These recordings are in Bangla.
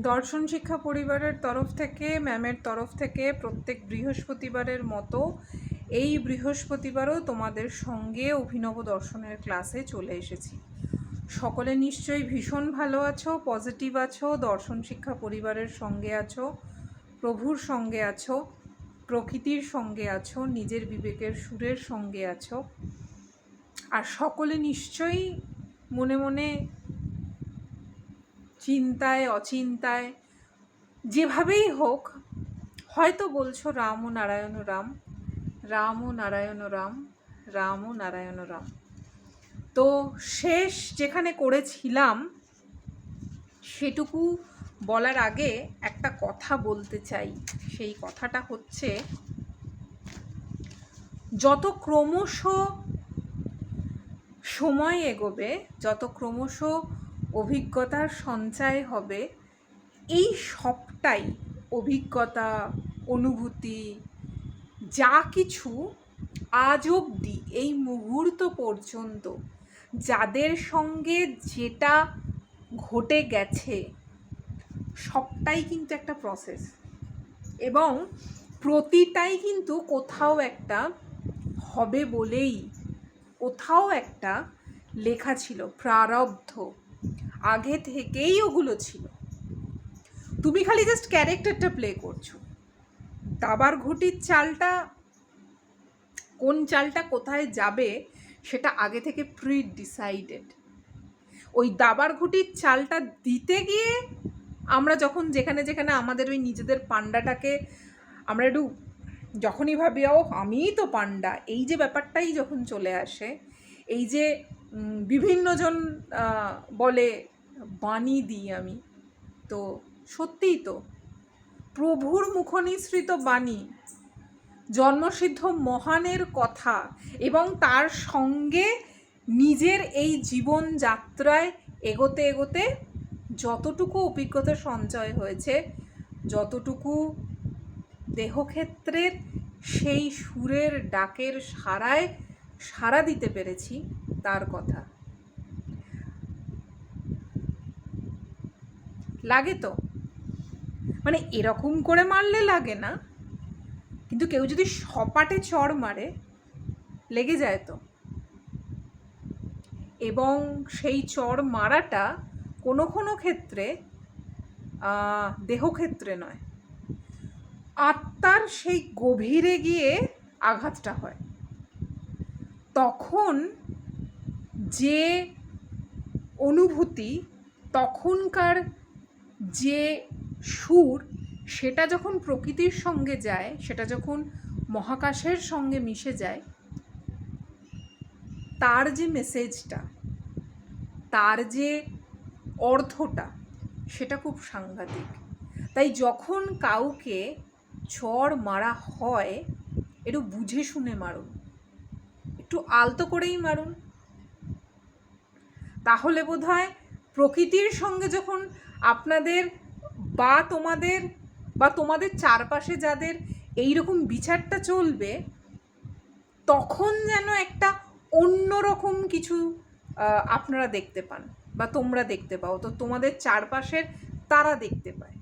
দর্শন শিক্ষা পরিবারের তরফ থেকে, ম্যামের তরফ থেকে প্রত্যেক বৃহস্পতিবারের মতো এই বৃহস্পতিবারও তোমাদের সঙ্গে অভিনব দর্শনের ক্লাসে চলে এসেছি। সকলে নিশ্চয়ই ভীষণ ভালো আছো, পজিটিভ আছো, দর্শন শিক্ষা পরিবারের সঙ্গে আছো, প্রভুর সঙ্গে আছো, প্রকৃতির সঙ্গে আছো, নিজের বিবেকের সুরের সঙ্গে আছো। আর সকলে নিশ্চয়ই মনে মনে চিন্তায় অচিন্তায় যেভাবেই হোক হয়তো বলছো রাম ও নারায়ণ রাম, রাম ও নারায়ণ রাম, রাম ও নারায়ণ রাম। তো শেষ যেখানে করেছিলাম সেটুকু বলার আগে একটা কথা বলতে চাই। সেই কথাটা হচ্ছে, যত ক্রমশ সময় এগোবে, যত ক্রমশ অভিজ্ঞতার সঞ্চয় হবে, এই সবটাই অভিজ্ঞতা, অনুভূতি, যা কিছু আজ অবধি এই মুহূর্ত পর্যন্ত যাদের সঙ্গে যেটা ঘটে গেছে, সবটাই কিন্তু একটা প্রসেস, এবং প্রতিটাই কিন্তু কোথাও একটা হবে বলেই কোথাও একটা লেখা ছিল, প্রারব্ধ আগে থেকেই ওগুলো ছিল। তুমি খালি জাস্ট ক্যারেক্টারটা প্লে করছো। দাবার ঘটির চালটা, কোন চালটা কোথায় যাবে সেটা আগে থেকে প্রি ডিসাইডেড। ওই দাবার ঘটির চালটা দিতে গিয়ে আমরা যখন যেখানে যেখানে আমাদের ওই নিজেদের পান্ডাটাকে আমরা একটু যখনই ভাবি, ও আমিই তো পান্ডা, এই যে ব্যাপারটাই যখন চলে আসে, এই যে বিভিন্নজন বলে বাণী দিই আমি, তো সত্যিই তো প্রভুর মুখনিসৃত বাণী, জন্মসিদ্ধ মহানের কথা, এবং তার সঙ্গে নিজের এই জীবনযাত্রায় এগোতে এগোতে যতটুকু অভিজ্ঞতা সঞ্চয় হয়েছে, যতটুকু দেহক্ষেত্রের সেই সুরের ডাকের সাড়ায় সাড়া দিতে পেরেছি, তার কথা। লাগে তো, মানে এরকম করে মারলে লাগে না, কিন্তু কেউ যদি সপাটে চড় মারে লেগে যায় তো। এবং সেই চড় মারাটা কোনো কোনো ক্ষেত্রে দেহক্ষেত্রে নয়, আত্মার সেই গভীরে গিয়ে আঘাতটা হয়। তখন যে অনুভূতি, তখনকার যে সুর, সেটা যখন প্রকৃতির সঙ্গে যায়, সেটা যখন মহাকাশের সঙ্গে মিশে যায়, তার যে মেসেজটা, তার যে অর্থটা, সেটা খুব সাংঘাতিক। তাই যখন কাউকে চড় মারা হয়, একটু বুঝে শুনে মারুন, একটু আলতো করেই মারুন। তাহলে বোধহয় প্রকৃতির সঙ্গে যখন আপনাদের বা তোমাদের চারপাশে যাদের এইরকম বিচারটা চলবে, তখন যেন একটা অন্যরকম কিছু আপনারা দেখতে পান, বা তোমরা দেখতে পাও, তো তোমাদের চারপাশের তারা দেখতে পায়।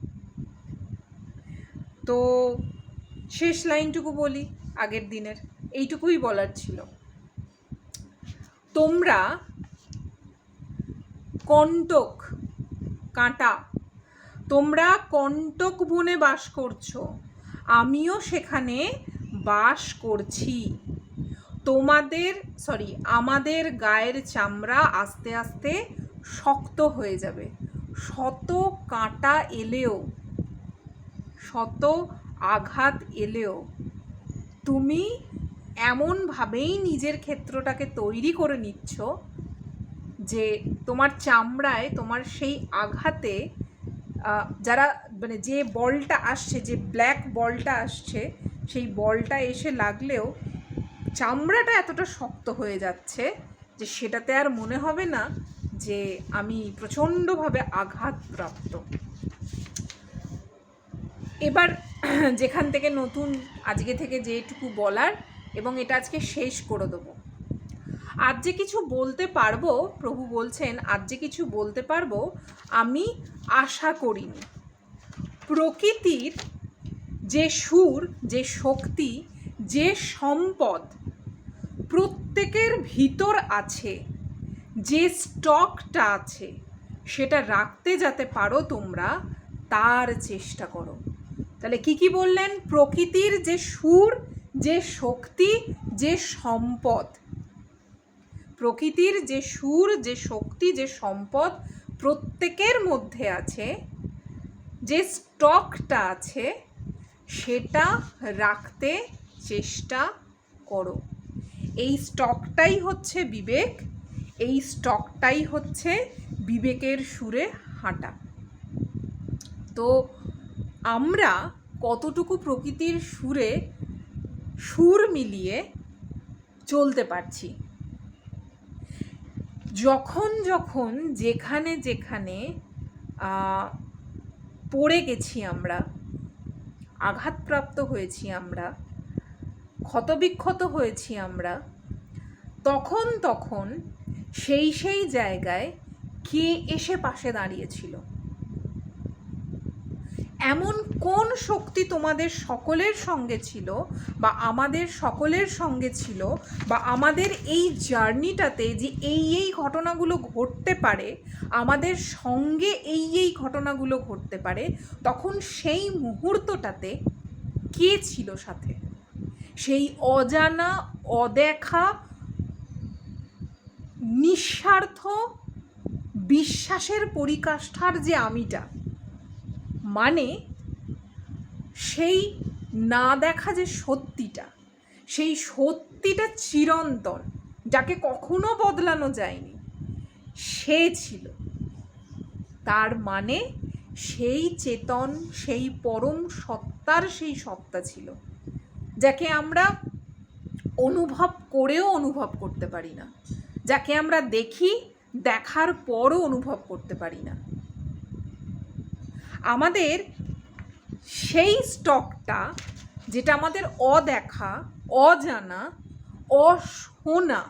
তো শেষ লাইনটুকু বলি আগের দিনের, এইটুকুই বলার ছিল। তোমরা কণ্টক, কাঁটা, তোমরা কণ্টক বনে বাস করছো, আমিও সেখানে বাস করছি। আমাদের গায়ের চামড়া আস্তে আস্তে শক্ত হয়ে যাবে, শত কাঁটা এলেও, শত আঘাত এলেও তুমি এমনভাবেই নিজের ক্ষেত্রটাকে তৈরি করে নিচ্ছ যে তোমার চামড়ায়, তোমার সেই আঘাতে যারা, মানে যে বলটা আসছে, যে ব্ল্যাক বলটা আসছে, সেই বলটা এসে লাগলেও চামড়াটা এতটা শক্ত হয়ে যাচ্ছে যে সেটাতে আর মনে হবে না যে আমি প্রচণ্ডভাবে আঘাতপ্রাপ্ত। এবার যেখান থেকে নতুন আজকে থেকে যেটুকু বলার, এবং এটা আজকে শেষ করে দেবো। আজ যে কিছু বলতে পারবো, প্রভু বলছেন আজ যে কিছু বলতে পারবো, আমি আশা করিনি। প্রকৃতির যে সুর, যে শক্তি, যে সম্পদ প্রত্যেকের ভিতর আছে, যে স্টকটা আছে, সেটা রাখতে যাতে পারো তোমরা, তার চেষ্টা করো। তাহলে কি বললেন? প্রকৃতির যে সুর, যে শক্তি, যে সম্পদ, প্রকৃতির যে সুর, যে শক্তি, যে সম্পদ প্রত্যেকের মধ্যে আছে, যে স্টকটা আছে, সেটা রাখতে চেষ্টা করো। এই স্টকটাই হচ্ছে বিবেক, এই স্টকটাই হচ্ছে বিবেকের সুরে হাঁটা। তো আমরা কতটুকু প্রকৃতির সুরে সুর মিলিয়ে চলতে পারছি? যখন যখন যেখানে যেখানে পড়ে গেছি আমরা, আঘাতপ্রাপ্ত হয়েছি আমরা, ক্ষতবিক্ষত হয়েছি আমরা, তখন তখন সেই সেই জায়গায় কে এসে পাশে দাঁড়িয়েছিল? এমন কোন শক্তি তোমাদের সকলের সঙ্গে ছিল, বা আমাদের সকলের সঙ্গে ছিল, বা আমাদের এই জার্নিটাতে যে এই ঘটনাগুলো ঘটতে পারে, আমাদের সঙ্গে এই ঘটনাগুলো ঘটতে পারে, তখন সেই মুহূর্তটাতে কে ছিল সাথে? সেই অজানা, অদেখা, নিঃস্বার্থ বিশ্বাসের পরিকাষ্ঠার যে আমিটা, মানে সেই না দেখা যে সত্যিটা, সেই সত্যিটা চিরন্তন, যাকে কখনো বদলানো যায়নি, সে ছিল। তার মানে সেই চেতন, সেই পরম সত্তার সেই সত্তা ছিল, যাকে আমরা অনুভব করেও অনুভব করতে পারি না, যাকে আমরা দেখি, দেখার পরও অনুভব করতে পারি না। আমাদের সেই স্টকটা, যেটা আমাদের অদেখা, অজানা, অশোনা,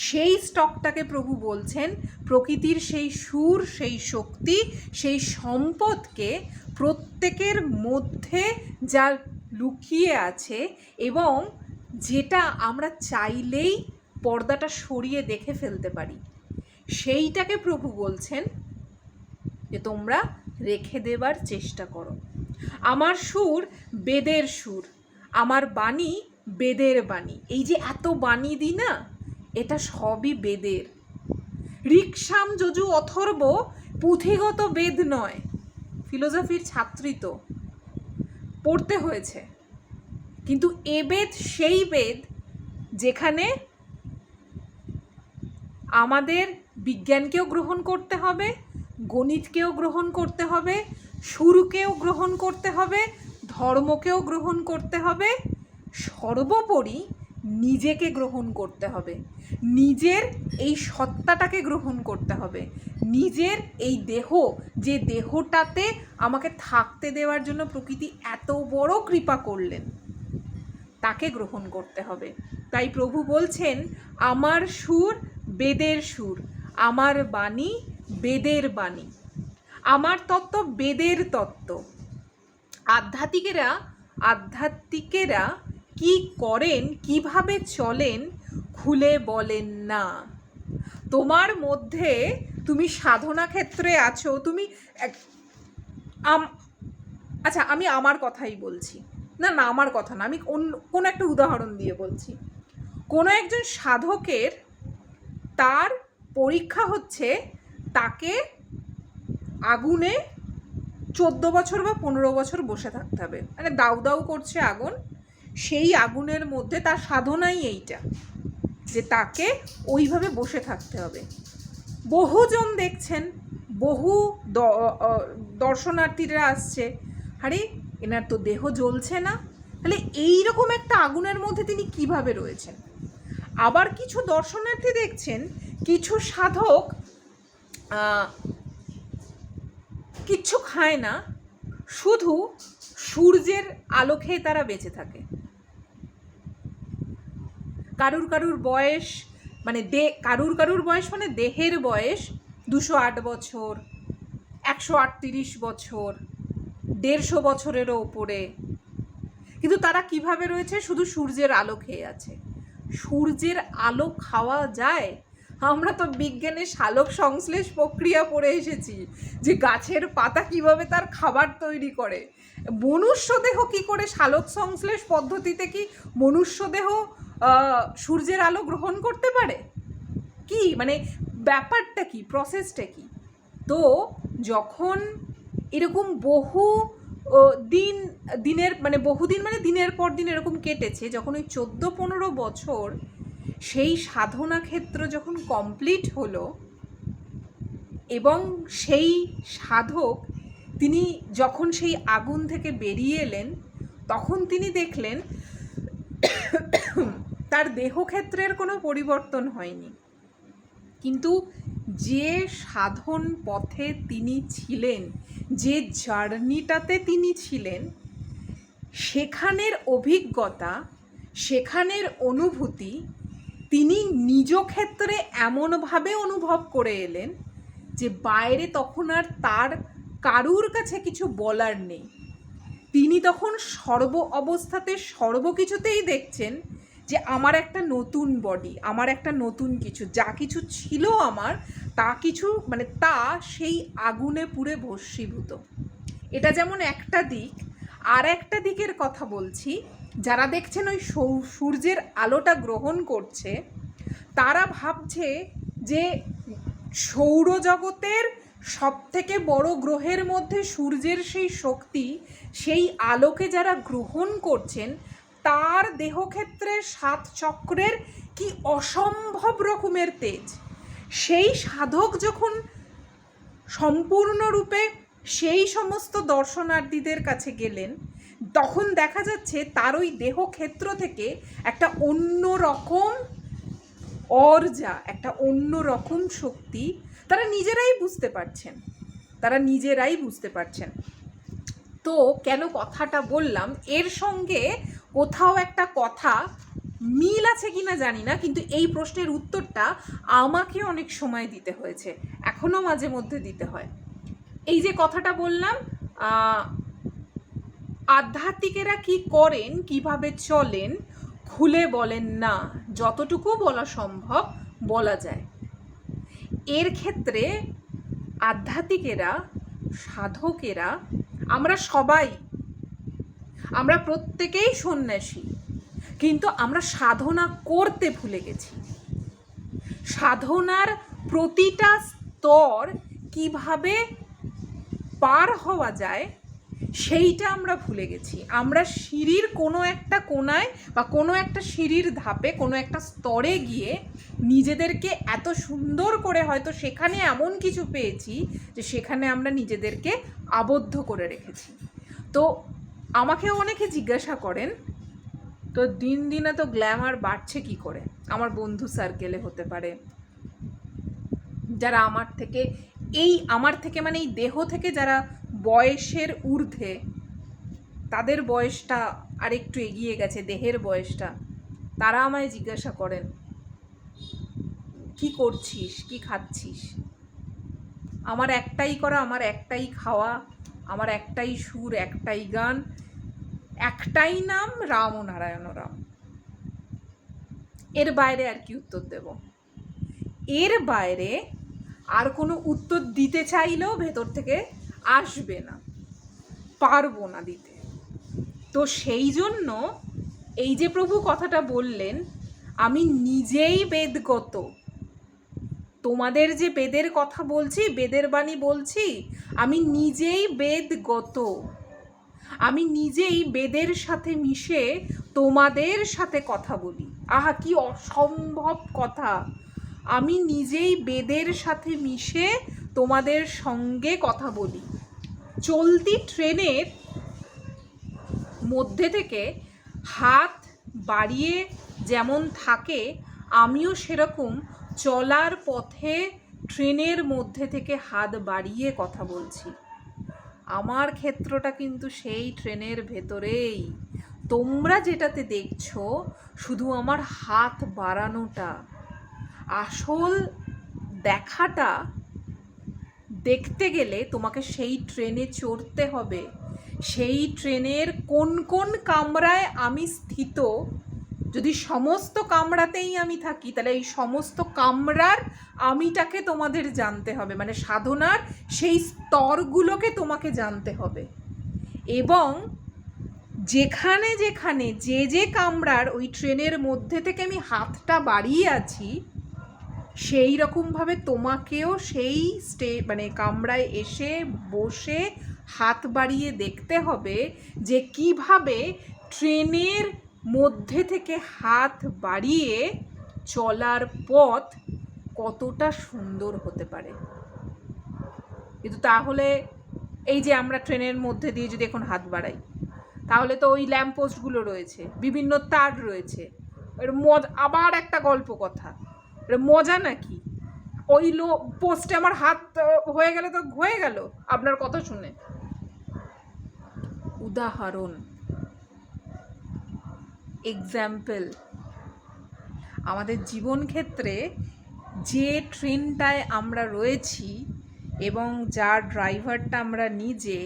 সেই স্টকটাকে প্রভু বলছেন প্রকৃতির সেই সুর, সেই শক্তি, সেই সম্পদকে প্রত্যেকের মধ্যে যা লুকিয়ে আছে, এবং যেটা আমরা চাইলেই পর্দাটা সরিয়ে দেখে ফেলতে পারি, সেইটাকে প্রভু বলছেন যে তোমরা রেখে দেবার চেষ্টা করো। আমার সুর বেদের সুর, আমার বাণী বেদের বাণী। এই যে এত বাণী দিই না, এটা সবই বেদের। ঋক্সাম, যজু, অথর্ব পুঁথিগত বেদ নয়, ফিলোসফির ছাত্রী তো, পড়তে হয়েছে। কিন্তু এ বেদ সেই বেদ যেখানে আমাদের বিজ্ঞানকেও গ্রহণ করতে হবে, গণিতকেও গ্রহণ করতে হবে, সুরকেও গ্রহণ করতে হবে, ধর্মকেও গ্রহণ করতে হবে, সর্বোপরি নিজেকে গ্রহণ করতে হবে, নিজের এই সত্তাটাকে গ্রহণ করতে হবে, নিজের এই দেহ, যে দেহটাতে আমাকে থাকতে দেওয়ার জন্য প্রকৃতি এত বড় কৃপা করলেন, তাকে গ্রহণ করতে হবে। তাই প্রভু বলছেন আমার সুর বেদের সুর, আমার বাণী বেদের বাণী, আমার তত্ত্ব বেদের তত্ত্ব। আধ্যাত্মিকেরা কি করেন, কিভাবে চলেন, খুলে বলেন না। তোমার মধ্যে তুমি সাধনা ক্ষেত্রে আছো, তুমি আচ্ছা, আমি আমার কথাই বলছি, না আমার কথা না, আমি কোনো একটা উদাহরণ দিয়ে বলছি। কোনো একজন সাধকের তার পরীক্ষা হচ্ছে, তাকে আগুনে 14 বছর বা 15 বছর বসে থাকতে হবে, মানে দাউ দাউ করছে আগুন, সেই আগুনের মধ্যে তার সাধনাই এইটা, যে তাকে ওইভাবে বসে থাকতে হবে। বহুজন দেখছেন, বহু দর্শনার্থীরা আসছে, আরে এনার তো দেহ জ্বলছে না, তাহলে এইরকম একটা আগুনের মধ্যে তিনি কিভাবে রয়েছেন। আবার কিছু দর্শনার্থী দেখছেন, কিছু সাধক কিচ্ছু খায় না, শুধু সূর্যের আলো খেয়ে তারা বেঁচে থাকে। কারুর বয়স মানে কারুর বয়স মানে দেহের বয়স 208 বছর, 138 বছর, 150 বছরেরও ওপরে, কিন্তু তারা কিভাবে রয়েছে? শুধু সূর্যের আলো খেয়ে আছে। সূর্যের আলো খাওয়া যায়? আমরা তো বিজ্ঞানের সালোক সংশ্লেষ প্রক্রিয়া পড়ে এসেছি, যে গাছের পাতা কিভাবে তার খাবার তৈরি করে। মনুষ্য দেহ কি করে সালোক সংশ্লেষ পদ্ধতিতে কি মনুষ্য দেহ সূর্যের আলো গ্রহণ করতে পারে? কি মানে ব্যাপারটা কি, প্রসেসটা কি? তো যখন এরকম বহু দিনের মানে বহুদিন মানে দিনের পর দিন এরকম কেটেছে, যখন ওই 14-15 বছর সেই সাধনা ক্ষেত্র যখন কমপ্লিট হলো, এবং সেই সাধক তিনি যখন সেই আগুন থেকে বেরিয়ে এলেন, তখন তিনি দেখলেন তার দেহক্ষেত্রের কোনো পরিবর্তন হয়নি, কিন্তু যে সাধন পথে তিনি ছিলেন, যে জার্নিটাতে তিনি ছিলেন, সেখানের অভিজ্ঞতা, সেখানের অনুভূতি তিনি নিজ ক্ষেত্রে এমনভাবে অনুভব করে এলেন যে বাইরে তখন আর তার কারুর কাছে কিছু বলার নেই। তিনি তখন সর্ব অবস্থাতে সর্বকিছুতেই দেখছেন যে আমার একটা নতুন বডি, আমার একটা নতুন কিছু, যা কিছু ছিল আমার তা কিছু মানে তা সেই আগুনে পুড়ে ভস্মীভূত। এটা যেমন একটা দিক। আর একটা দিকের কথা বলছি, যারা দেখছেন ওই সূর্যের আলোটা গ্রহণ করছে, তারা ভাবছে যে সৌরজগতের সবথেকে বড় গ্রহের মধ্যে সূর্যের সেই শক্তি, সেই আলোকে যারা গ্রহণ করছেন, তার দেহক্ষেত্রে 7 চক্রের কি অসম্ভব রকমের তেজ। সেই সাধক যখন সম্পূর্ণরূপে সেই সমস্ত দর্শনার্থীদের কাছে গেলেন, তখন দেখা যাচ্ছে তার ওই দেহক্ষেত্র থেকে একটা অন্য রকম অর্জা, একটা অন্য রকম শক্তি তারা নিজেরাই বুঝতে পারছেন। তো কেন কথাটা বললাম, এর সঙ্গে কোথাও একটা কথা মিল আছে কিনা জানি না, কিন্তু এই প্রশ্নের উত্তরটা আমাকে অনেক সময় দিতে হয়েছে, এখনো মাঝে মধ্যে দিতে হয়। এই যে কথাটা বললাম, আধ্যাত্মিকেরা কি করেন, কিভাবে চলেন, খুলে বলেন না, যতটুকু বলা সম্ভব বলা যায়। এর ক্ষেত্রে আধ্যাত্মিকেরা, সাধকেরা, আমরা প্রত্যেকেই সন্ন্যাসী, কিন্তু আমরা সাধনা করতে ভুলে গেছি। সাধনার প্রতিটা স্তর কিভাবে পার হওয়া যায় সেইটা আমরা ভুলে গেছি। আমরা সিঁড়ির কোনো একটা কোণায় বা কোনো একটা সিঁড়ির ধাপে কোনো একটা স্তরে গিয়ে নিজেদেরকে এত সুন্দর করে হয়তো সেখানে এমন কিছু পেয়েছি যে সেখানে আমরা নিজেদেরকে আবদ্ধ করে রেখেছি। তো আমাকে অনেকে জিজ্ঞাসা করেন, তো দিন দিন এত গ্ল্যামার বাড়ছে কি করে? আমার বন্ধু সার্কেলে হতে পারে, যারা আমার থেকে মানে এই দেহ থেকে যারা বয়সের ঊর্ধ্বে, তাদের বয়সটা আর একটু এগিয়ে গেছে, দেহের বয়সটা, তারা আমায় জিজ্ঞাসা করেন কি করছিস, কি খাচ্ছিস? আমার একটাই করা, আমার একটাই খাওয়া, আমার একটাই সুর, একটাই গান, একটাই নাম, রাম ও নারায়ণ রাম। এর বাইরে আর কি উত্তর দেব? এর বাইরে আর কোনো উত্তর দিতে চাইলেও ভেতর থেকে আসবে না, পারবো না দিতে। তো সেই জন্য এই যে প্রভু কথাটা বললেন, আমি নিজেই বেদগত, তোমাদের যে বেদের কথা বলছি, বেদের বাণী বলছি, আমি নিজেই বেদগত, আমি নিজেই বেদের সাথে মিশে তোমাদের সাথে কথা বলি। আহা, কি অসম্ভব কথা! আমি নিজেই বেদের সাথে মিশে তোমাদের সঙ্গে কথা বলি। চলতি ট্রেনের মধ্যে থেকে হাত বাড়িয়ে যেমন থাকে, আমিও সেরকম চলার পথে ট্রেনের মধ্যে থেকে হাত বাড়িয়ে কথা বলছি। আমার ক্ষেত্রটা কিন্তু সেই ট্রেনের ভেতরেই। তোমরা যেটাতে দেখছো শুধু আমার হাত বাড়ানোটা, আসল দেখাটা দেখতে গেলে তোমাকে সেই ট্রেনে চড়তে হবে, সেই ট্রেনের কোন কোন কামরায় আমি স্থিত, যদি সমস্ত কামরাতেই আমি থাকি, তাহলে এই সমস্ত কামরার আমিটাকে তোমাদের জানতে হবে, মানে সাধনার সেই স্তরগুলোকে তোমাকে জানতে হবে। এবং যেখানে যেখানে যে যে কামরার ওই ট্রেনের মধ্যে থেকে আমি হাতটা বাড়িয়ে আছি, সেই রকমভাবে তোমাকেও সেই মানে কামরায় এসে বসে হাত বাড়িয়ে দেখতে হবে যে কিভাবে ট্রেনের মধ্যে থেকে হাত বাড়িয়ে চলার পথ কতটা সুন্দর হতে পারে। কিন্তু তাহলে এই যে আমরা ট্রেনের মধ্যে দিয়ে যদি এখন হাত বাড়াই, তাহলে তো ওই ল্যাম্পপোস্টগুলো রয়েছে, বিভিন্ন তার রয়েছে, আবার একটা গল্প কথা, মজা নাকি? ওই পোস্টে আমার হাত হয়ে গেলে তো হয়ে গেল আপনার কথা শুনে। উদাহরণ, এক্সাম্পল, আমাদের জীবন ক্ষেত্রে যে ট্রেনটায় আমরা রয়েছি এবং যার ড্রাইভারটা আমরা নিজে,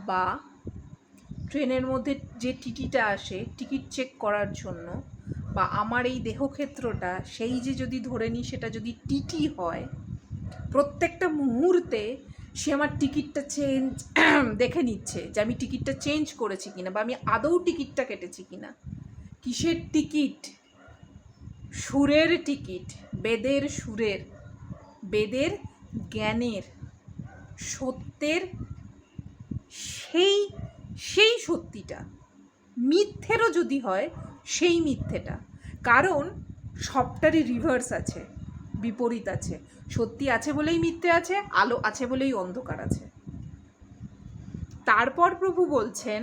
বা ট্রেনের মধ্যে যে টিটিটা আসে টিকিট চেক করার জন্য, বা আমার এই দেহক্ষেত্রটা সেই যে যদি ধরে নিই সেটা যদি টিটি হয়, প্রত্যেকটা মুহূর্তে সে আমার টিকিটটা দেখে নিচ্ছে যে আমি টিকিটটা চেঞ্জ করেছি কিনা, বা আমি আদৌ টিকিটটা কেটেছি কিনা। কিসের টিকিট? সুরের টিকিট, বেদের সুরের, বেদের জ্ঞানের, সত্যের, সেই সত্যিটা। মিথ্যেরও যদি হয় সেই মিথ্যেটা, কারণ সবটারই রিভার্স আছে, বিপরীত আছে। সত্যি আছে বলেই মিথ্যে আছে, আলো আছে বলেই অন্ধকার আছে। তারপর প্রভু বলছেন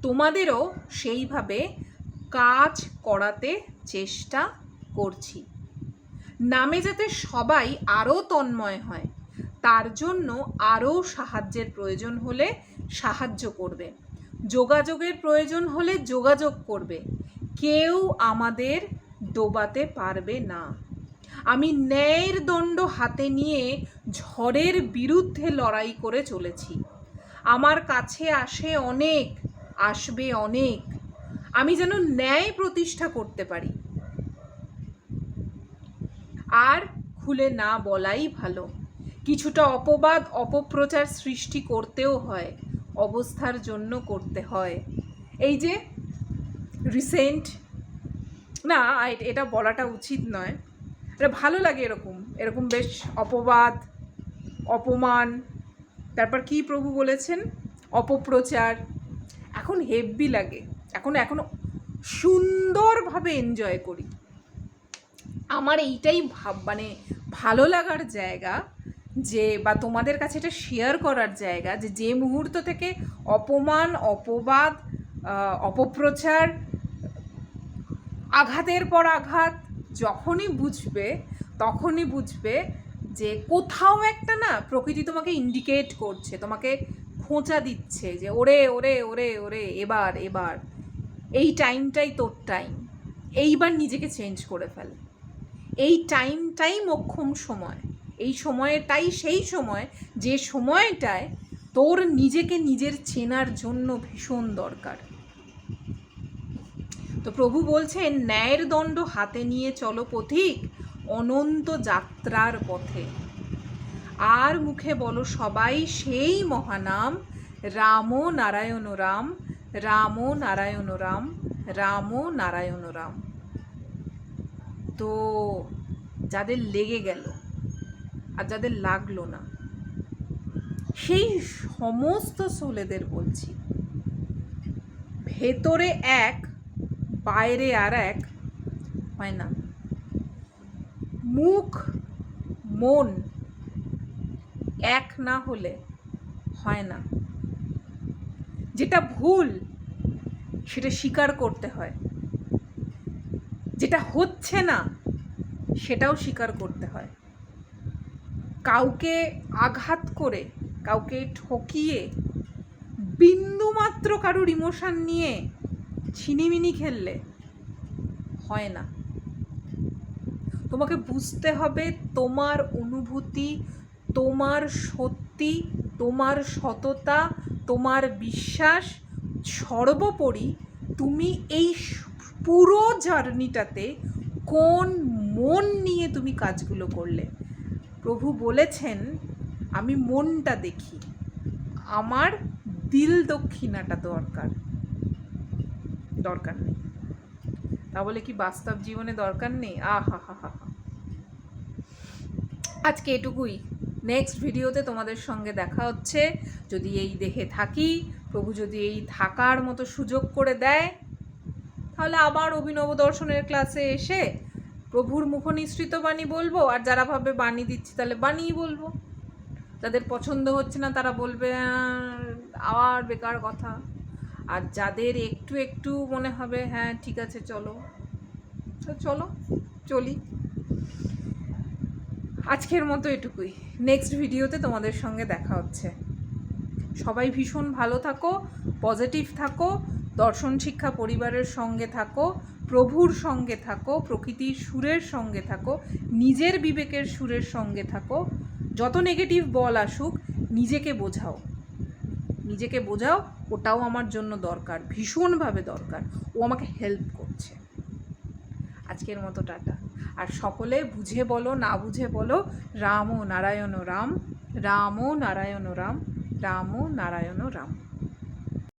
তোমাদেরও সেইভাবে কাজ করাতে চেষ্টা করছি, নামে যাতে সবাই আরও তন্ময় হয়, তার জন্য আরও সাহায্যের প্রয়োজন হলে সাহায্য করবে, যোগাযোগের প্রয়োজন হলে যোগাযোগ করবে, কেউ আমাদের ডোবাতে পারবে না। আমি ন্যায়ের দণ্ড হাতে নিয়ে ঝড়ের বিরুদ্ধে লড়াই করে চলেছি। আমার কাছে আসবে অনেক, আমি যেন ন্যায় প্রতিষ্ঠা করতে পারি। আর খুলে না বলাই ভালো, কিছুটা অপবাদ অপপ্রচার সৃষ্টি করতেও হয়, অবস্থার জন্য করতে হয়। এই যে রিসেন্ট, না এটা বলাটা উচিত নয়, এটা ভালো লাগে এরকম বেশ অপবাদ, অপমান, তারপর কি প্রভু বলেছেন, অপপ্রচার, এখন হেভি লাগে, এখনো সুন্দরভাবে এনজয় করি। আমার এইটাই মানে ভালো লাগার জায়গা, যে বা তোমাদের কাছে এটা শেয়ার করার জায়গা, যে মুহূর্ত থেকে অপমান, অপবাদ, অপপ্রচার, আঘাতের পর আঘাত যখনই বুঝবে যে কোথাও একটা না প্রকৃতি তোমাকে ইন্ডিকেট করছে, তোমাকে খোঁচা দিচ্ছে যে ওরে ওরে ওরে ওরে এবার এই টাইমটাই তোর টাইম, এইবার নিজেকে চেঞ্জ করে ফেল। এই টাইমটাই মোক্ষম সময়, এই সময়টাই সেই সময় যে সময়টায় তোর নিজেকে নিজের চেনার জন্য ভীষণ দরকার। তো প্রভু বলছেন ন্যায়ের দণ্ড হাতে নিয়ে চলো পথিক অনন্ত যাত্রার পথে, আর মুখে বলো সবাই সেই মহানাম রাম নারায়ণ রাম, রাম নারায়ণ রাম, রাম নারায়ণ রাম। তো যাদের লেগে গেল আর যাদের লাগলো না, সেই সমস্ত সোলেদের বলছি, ভেতরে এক বাইরে আর এক হয় না, মুখ মন এক না হলে হয় না। যেটা ভুল সেটা স্বীকার করতে হয়, যেটা হচ্ছে না সেটাও স্বীকার করতে হয়। কাউকে আঘাত করে, কাউকে ঠকিয়ে, বিন্দুমাত্র কারুর ইমোশন নিয়ে ছিনিমিনি খেললে হয় না। তোমাকে বুঝতে হবে তোমার অনুভূতি, তোমার সত্যি তোমার সততা, তোমার বিশ্বাস, সর্বোপরি তুমি এই পুরো জার্নিটাতে কোন মন নিয়ে তুমি কাজগুলো করলে। প্রভু বলেছেন আমি মনটা দেখি, আমার দিল দক্ষিণাটা দরকার নেই। তা বলে কি বাস্তব জীবনে দরকার নেই? আহা হা হা। আজকে এটুকুই। নেক্সট ভিডিওতে তোমাদের সঙ্গে দেখা হচ্ছে। যদি এই দেহে থাকি, প্রভু যদি এই থাকার মতো সুযোগ করে দেয়, তাহলে আবার অভিনব দর্শনের ক্লাসে এসে প্রভুর মুখনিসৃত বাণী বলবো। আর যারা ভাবে বাণী দিচ্ছি তাহলে বাণীই বলবো। যাদের পছন্দ হচ্ছে না তারা বলবে আবার বেকার কথা। আর যাদের একটু একটু মনে হবে হ্যাঁ ঠিক আছে চলো, তো চলি। আজকের মতো এটুকুই। নেক্সট ভিডিওতে তোমাদের সঙ্গে দেখা হচ্ছে। সবাই ভীষণ ভালো থাকো, পজিটিভ থাকো, দর্শন শিক্ষা পরিবারের সঙ্গে থাকো, প্রভুর সঙ্গে থাকো, প্রকৃতির সুরের সঙ্গে থাকো, নিজের বিবেকের সুরের সঙ্গে থাকো। যত নেগেটিভ বল আসুক নিজেকে বোঝাও, ওটাও আমার জন্য দরকার, ভীষণভাবে দরকার। ও আমাকে হেল্প করছে। আজকের মতো টাটা। আর সকলে বুঝে বলো, না বুঝে বলো, রাম ও নারায়ণ রাম, রাম ও নারায়ণ রাম, রাম ও নারায়ণ রাম।